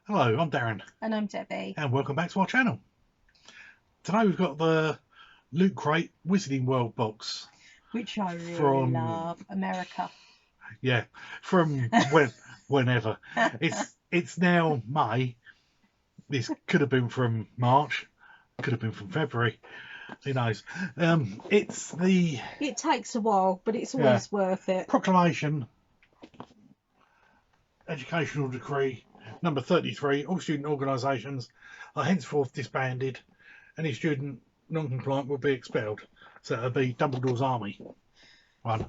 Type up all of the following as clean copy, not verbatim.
Hello, I'm Darren. And I'm Debbie. And welcome back to our channel. Today we've got the Loot Crate Wizarding World box. Which I really from love. America. Yeah, from whenever. It's now May. This could have been from March. Could have been from February. Who knows? It takes a while, but it's always worth it. Proclamation Educational Decree number 33. All student organisations are henceforth disbanded. Any student non-compliant will be expelled. So it'll be Dumbledore's army. One.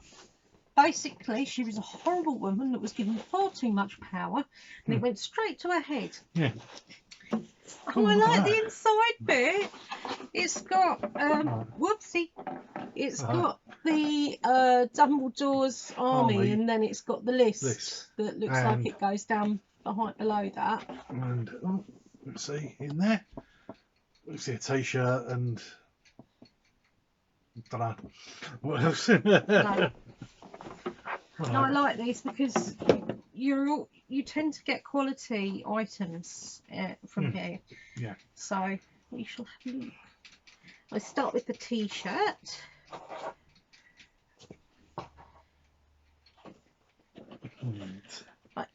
Basically, she was a horrible woman that was given far too much power, and it went straight to her head. Yeah. Oh, I like the inside bit. It's got whoopsie. It's got the Dumbledore's army, and then it's got the list that looks like it goes down below that. And let's see in there. We see a t-shirt and I don't know what else. No, I like these because you tend to get quality items from here. Yeah. So we shall have a look. I start with the t-shirt. Right.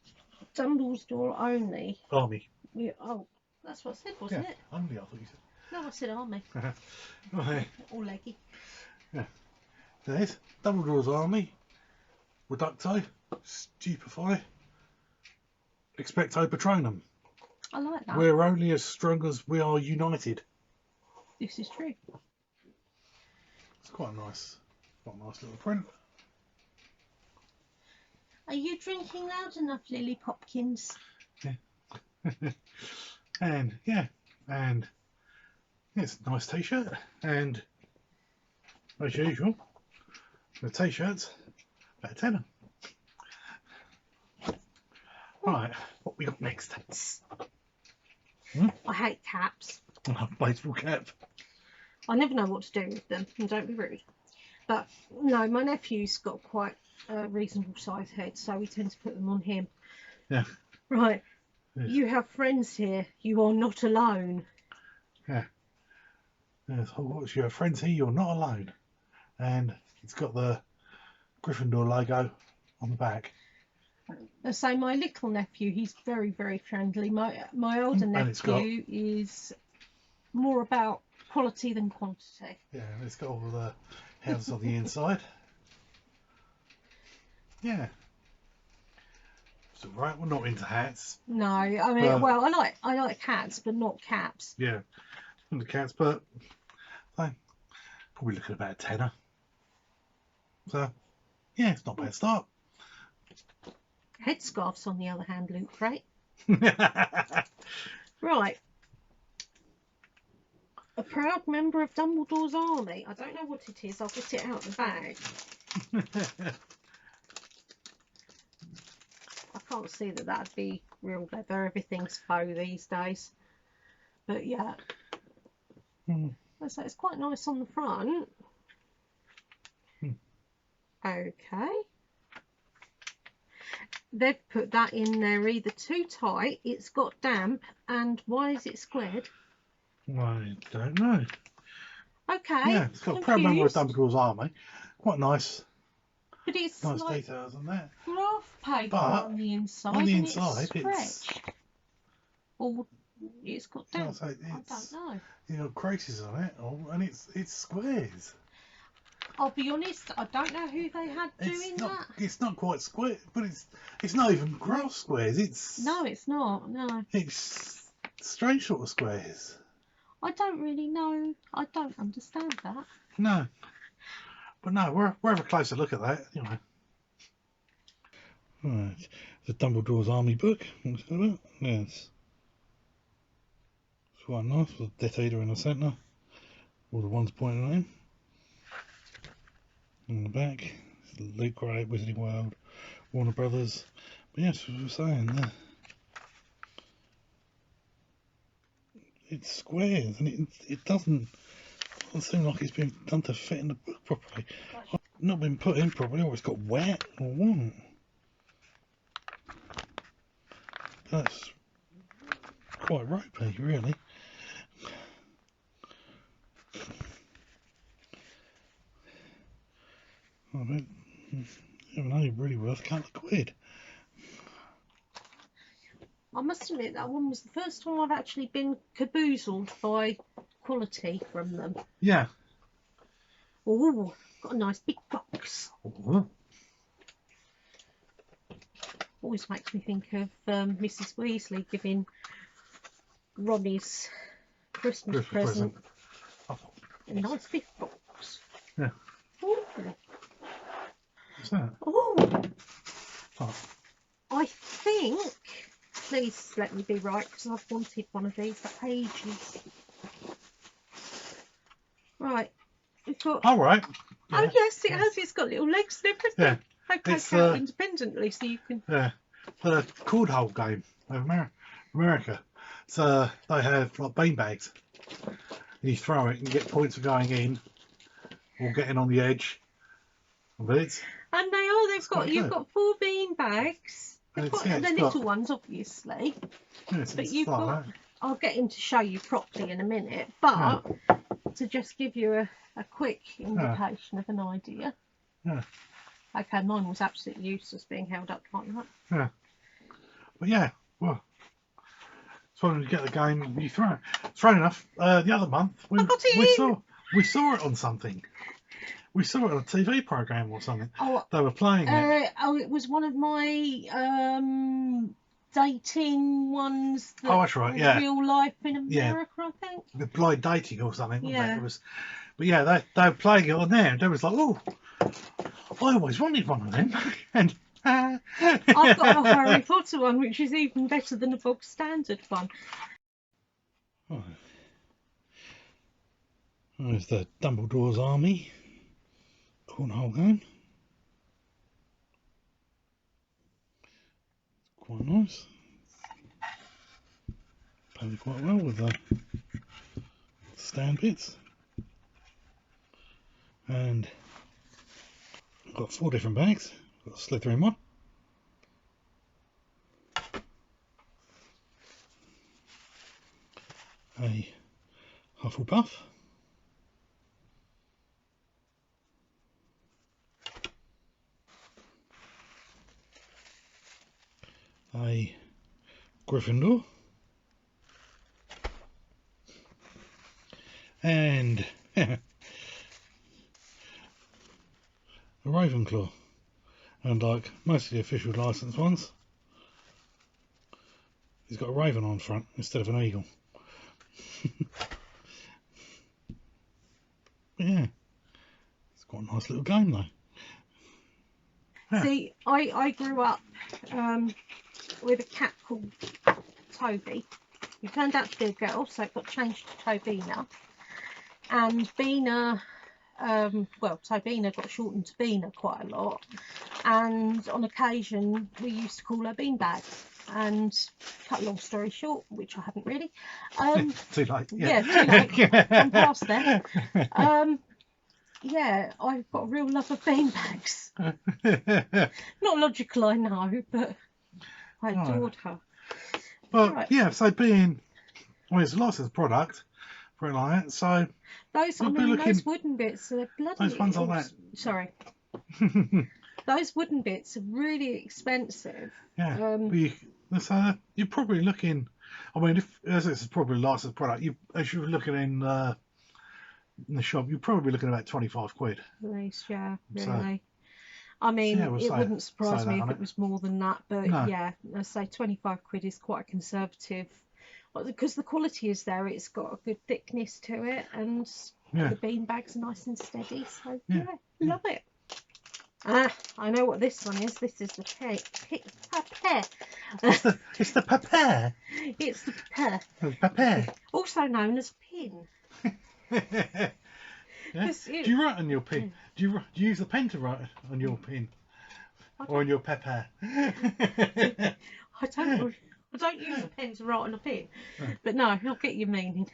Dumbledore only. Army. Yeah, oh, that's what I said, wasn't it? Only, I thought you said. No, I said army. Right. Or leggy. Yeah. There's Dumbledore's army. Reducto. Stupefy. Expecto Patronum. I like that. We're only as strong as we are united. This is true. It's quite a nice little print. Are you drinking loud enough, Lily Popkins? Yeah. and it's a nice t-shirt, and as usual the t-shirts at a tenner. Right, what we got next? I hate caps. Baseball cap. I never know what to do with them, and don't be rude. But no, my nephew's got quite a reasonable sized head, so we tend to put them on him. Yeah. Right. Yes. You have friends here. You are not alone. Yeah. Yes. You have friends here. You're not alone. And it's got the Gryffindor logo on the back. So my little nephew, he's very, very friendly. My older nephew is more about quality than quantity. Yeah, and it's got all the houses on the inside. Yeah. So right, we're not into hats. No, I mean, well, I like hats, but not caps. Yeah, not the cats, but I'm probably looking at about a tenner. So yeah, it's not a bad start. Headscarves, on the other hand, look great. Right. A proud member of Dumbledore's army. I don't know what it is. I'll get it out of the bag. I can't see that that'd be real leather. Everything's faux these days. But yeah. So it's quite nice on the front. Okay. They've put that in there either too tight, it's got damp, and why is it squared? I don't know. Okay. Yeah, it's got a proud member of Dumbledore's army. Quite nice. But it's nice like details on that. graph paper But on the inside. On the inside, it's stretched. Or it's got damp. I don't know. You got creases on it, and it's squares. I'll be honest, I don't know who they had doing that. It's not quite square, but it's not even graph squares. No, it's not. No. It's strange sort of squares. I don't really know. I don't understand that. No. But no, we'll have a closer look at that, you know. Right, the Dumbledore's army book. Yes. It's quite nice with the Death Eater in the centre. All the ones pointing at him. On the back, Loot Crate, Wizarding World, Warner Brothers. But yes, as we were saying, it's squares, and it doesn't seem like it's been done to fit in the book properly. Not been put in properly, or it's got wet, or what. That's quite ropey, really. I don't know, really worth a couple of quid. I must admit that one was the first time I've actually been caboozled by quality from them. Yeah. Oh, got a nice big box. Ooh. Always makes me think of Mrs. Weasley giving Ronnie's Christmas present. Oh. A nice big box. Yeah. Ooh. What's that? Oh. Oh. I think, please let me be right, because I've wanted one of these for ages. Right, we've got... All right. Yeah. Oh yes, it has. It's got little legs and everything. Yeah. They poke out independently, so you can... Yeah. The cornhole game of America. So they have like beanbags. And you throw it and get points for going in or getting on the edge of it. And you've got 4 bean bags. They're little ones, obviously. Yes, but you've got... I'll get him to show you properly in a minute. But to just give you a quick indication of an idea. Yeah. Okay, mine was absolutely useless being held up like that. Yeah. But yeah, well, it's when you get the game, you throw it. Funny enough, the other month we saw it on something. We saw it on a TV program or something. Oh, they were playing it. It was one of my dating ones. That's right. Yeah. Real life in America, I think. The blind dating or something. Yeah. It was, but yeah, they were playing it on there, and they was like, oh, I always wanted one of them, and. I've got a Harry Potter one, which is even better than a bog standard one. Oh. There's the Dumbledore's army. Cornhole game. Quite nice. Played quite well with the stand bits. And I've got 4 different bags. I've got a Slytherin one. A Hufflepuff. A Gryffindor. And a Ravenclaw. And like most of the official licensed ones, he's got a raven on front instead of an eagle. Yeah, it's quite a nice little game though. Yeah. See, I grew up with a cat called Toby. He turned out to be a girl, so it got changed to Tobina. And Bina, Tobina got shortened to Bina quite a lot. And on occasion, we used to call her Beanbag. And cut long story short, which I haven't really. Too late. Yeah, too late. I'm past there. Yeah, I've got a real love of beanbags. Not logical, I know, but I adored her. Well, yeah, so it's a licensed product, for it like that, so... Those wooden bits, they're bloody... Those ones like that. Sorry. Those wooden bits are really expensive. Yeah, so you're probably looking... I mean, as it's probably a licensed product, as you're looking in the shop, you're probably looking at about 25 quid. At least, yeah, really. So, I mean, it wouldn't surprise me if it was more than that, but no. Yeah, I say 25 quid is quite conservative. Because the quality is there, it's got a good thickness to it, and the bean bags are nice and steady, so love it. I know what this one is. This is the paper. It's the paper. It's the paper. Paper. Also known as pin. Yeah. Do you write on your pin? Do you use the pen to write on your pin? Or on your paper? I don't use a pen to write on a pin. But no, I'll get your meaning.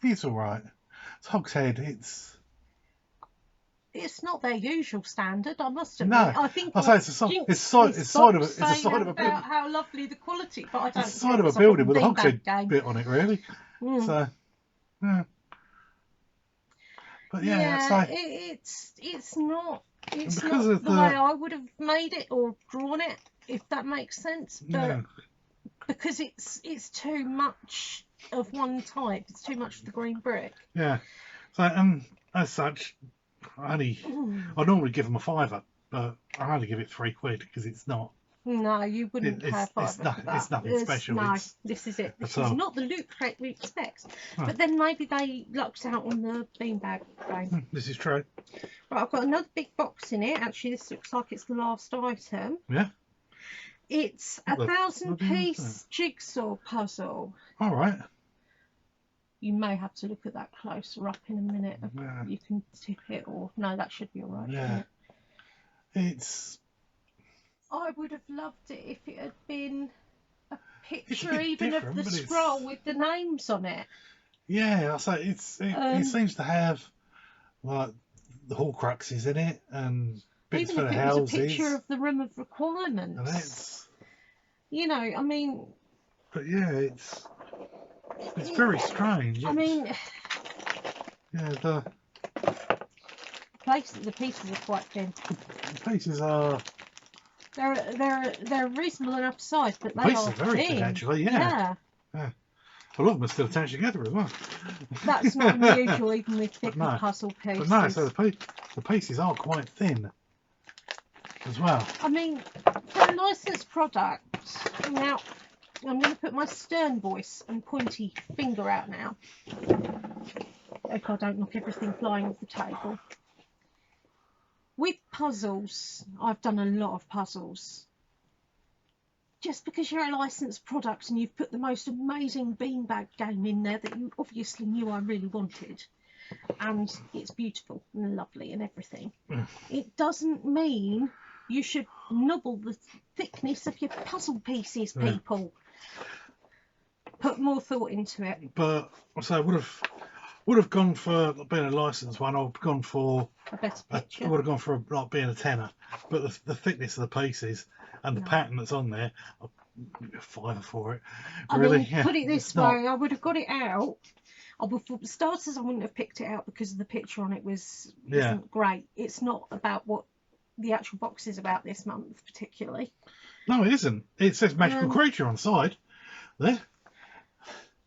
It's alright. It's Hogshead. it's not their usual standard, I must admit. No, I think I say it's a side of a building. about how lovely the quality, but I don't. It's the side of a building with a hogshead game bit on it, really. So, yeah. But yeah, so it's not because not of the way I would have made it or drawn it, if that makes sense. But because it's too much of one type, it's too much of the green brick. Yeah. So as such, I normally give them a £5, but I only give it £3 because it's not. No, you wouldn't pay £5 for that. It's nothing special. No, this is it. This is not the loot crate we expect. Oh. But then maybe they lucked out on the beanbag game. This is true. Right, I've got another big box in it. Actually, this looks like it's the last item. Yeah. It's a 1,000-piece jigsaw puzzle. All right. You may have to look at that closer up in a minute. Yeah. You can tip it, or no, that should be all right. Yeah. It's. I would have loved it if it had been a picture even of the scroll with the names on it. Yeah, I say it seems to have like the Horcruxes in it and bits for the houses. Even if it was a picture of the room of requirements. And that's, you know, I mean. But yeah, it's very strange. I mean. Yeah, the pieces are quite thin. The pieces are. They're reasonable enough size, but they are very thin, actually. Yeah. A lot of them are still attached together as well. That's not unusual, even with thick puzzle pieces. But no, so the pieces are quite thin as well. I mean, for a licensed product, now I'm going to put my stern voice and pointy finger out now. If I don't knock everything flying off the table. With puzzles, I've done a lot of puzzles. Just because you're a licensed product and you've put the most amazing beanbag game in there that you obviously knew I really wanted, and it's beautiful and lovely and everything, it doesn't mean you should nobble the thickness of your puzzle pieces, people. Put more thought into it. But so I would have gone for being a licensed one. I've gone for a better picture. I would have gone for like being a tenner, but the thickness of the pieces and the pattern that's on there, I'll give a £5 for it. Really, I mean, put it this way, I would have got it out. For starters, I wouldn't have picked it out because the picture on it isn't great. It's not about what the actual box is about this month, particularly. No, it isn't. It says magical creature on side there.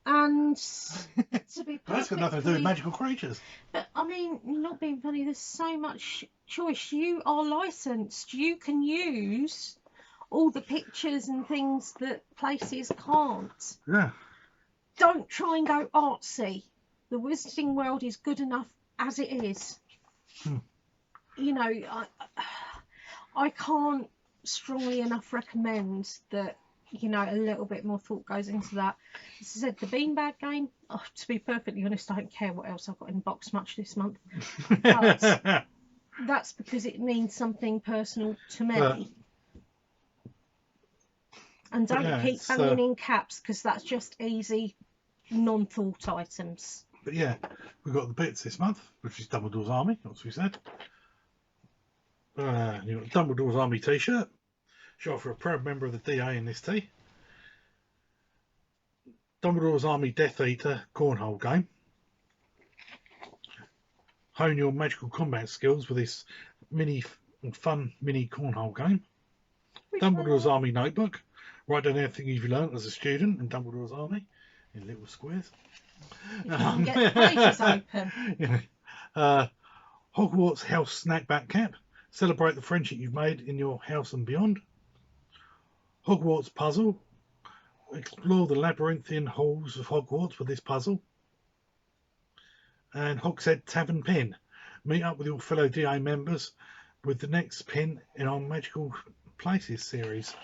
And to be that's got nothing to do with magical creatures. But I mean, not being funny, there's so much choice. You are licensed. You can use all the pictures and things that places can't. Yeah. Don't try and go artsy. The Wizarding World is good enough as it is. You know, I can't strongly enough recommend that. You know, a little bit more thought goes into that. As I said, the beanbag game, to be perfectly honest, I don't care what else I've got in the box much this month. But that's because it means something personal to me. And don't keep banging in caps, because that's just easy, non-thought items. But yeah, we've got the bits this month, which is Dumbledore's Army, as we said. You've got Dumbledore's Army t-shirt. Shot for a proud member of the DA in this tea. Dumbledore's Army Death Eater cornhole game. Hone your magical combat skills with this fun mini cornhole game. Dumbledore's Army notebook. Write down everything you've learnt as a student in Dumbledore's Army in little squares. You can get the pages open. Hogwarts House Snackback Cap. Celebrate the friendship you've made in your house and beyond. Hogwarts puzzle. Explore the labyrinthian halls of Hogwarts with this puzzle. And Hogshead Tavern Pin. Meet up with your fellow DA members with the next pin in our Magical Places series.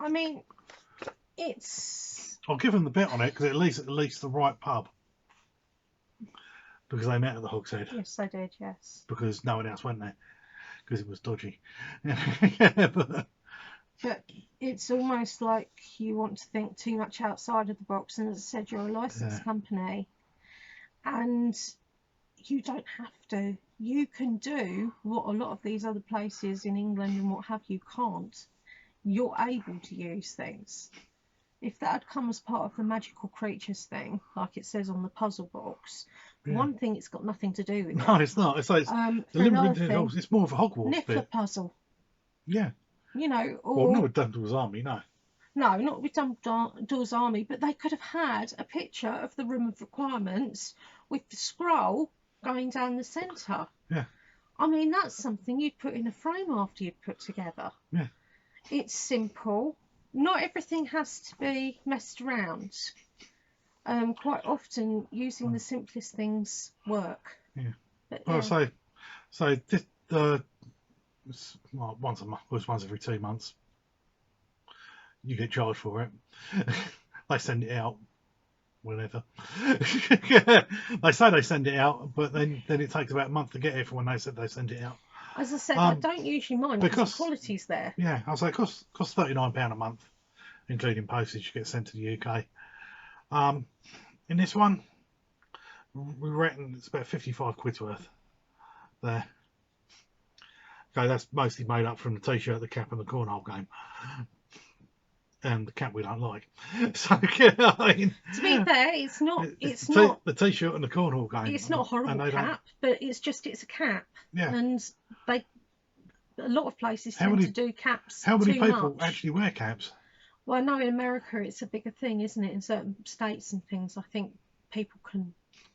I mean, it's... I'll give them the bit on it because at least the right pub. Because they met at the Hogshead. Yes, they did, yes. Because no one else went there. Because it was dodgy. Yeah, but it's almost like you want to think too much outside of the box. And as I said, you're a licensed company. And you don't have to. you can do what a lot of these other places in England and what have you can't. You're able to use things. If that had come as part of the magical creatures thing, like it says on the puzzle box, Yeah. one thing, it's got nothing to do with No, it. it's not. It's like the For another limited thing, it's more of a Hogwarts Niffler bit. puzzle. Yeah. You know, or Well, not with Dumbledore's army, no. no, not with Dumbledore's army, but they could have had a picture of the room of requirements with the scroll going down the centre. Yeah. I mean, that's something you'd put in a frame after you'd put together. Yeah. It's simple. Not everything has to be messed around. Quite often, using the simplest things work. Yeah. But, Well, yeah. so this once a month, once every 2 months, you get charged for it. They send it out whenever. They say they send it out, but then it takes about a month to get here from when they said they send it out. As I said, I don't usually mind because the quality's there. Yeah, I was like, it costs £39 a month, including postage. You get sent to the UK. In this one, we reckon it's about 55 quid's worth there. Okay, that's mostly made up from the t-shirt, the cap, and the cornhole game. And the cap we don't like. So, I mean, to be fair, it's not the t-shirt and the cornhole game. It's not a horrible cap, but it's a cap. Yeah. And a lot of places tend to do caps. How many people much. actually wear caps? Well, I know in America it's a bigger thing, isn't it? In certain states and things, I think people can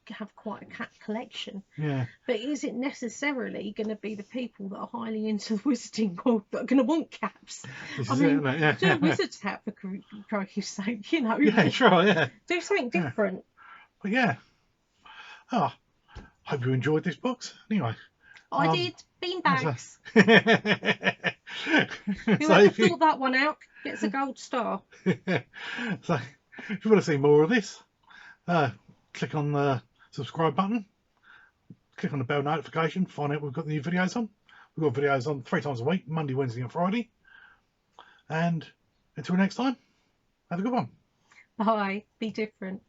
have quite a cap collection. Yeah. But is it necessarily going to be the people that are highly into the wizarding world that are going to want caps? I mean, do a wizard's hat for crikey's sake, you know. Yeah, sure, yeah. Do something different. But yeah. Oh, hope you enjoyed this box. Anyway. I did. Beanbags. Whoever thought that one out gets a gold star. So, if you want to see more of this, click on the subscribe button. Click on the bell notification. Find out we've got new videos on. We've got videos on 3 times a week, Monday, Wednesday and Friday. And until next time, have a good one. Bye. Be different.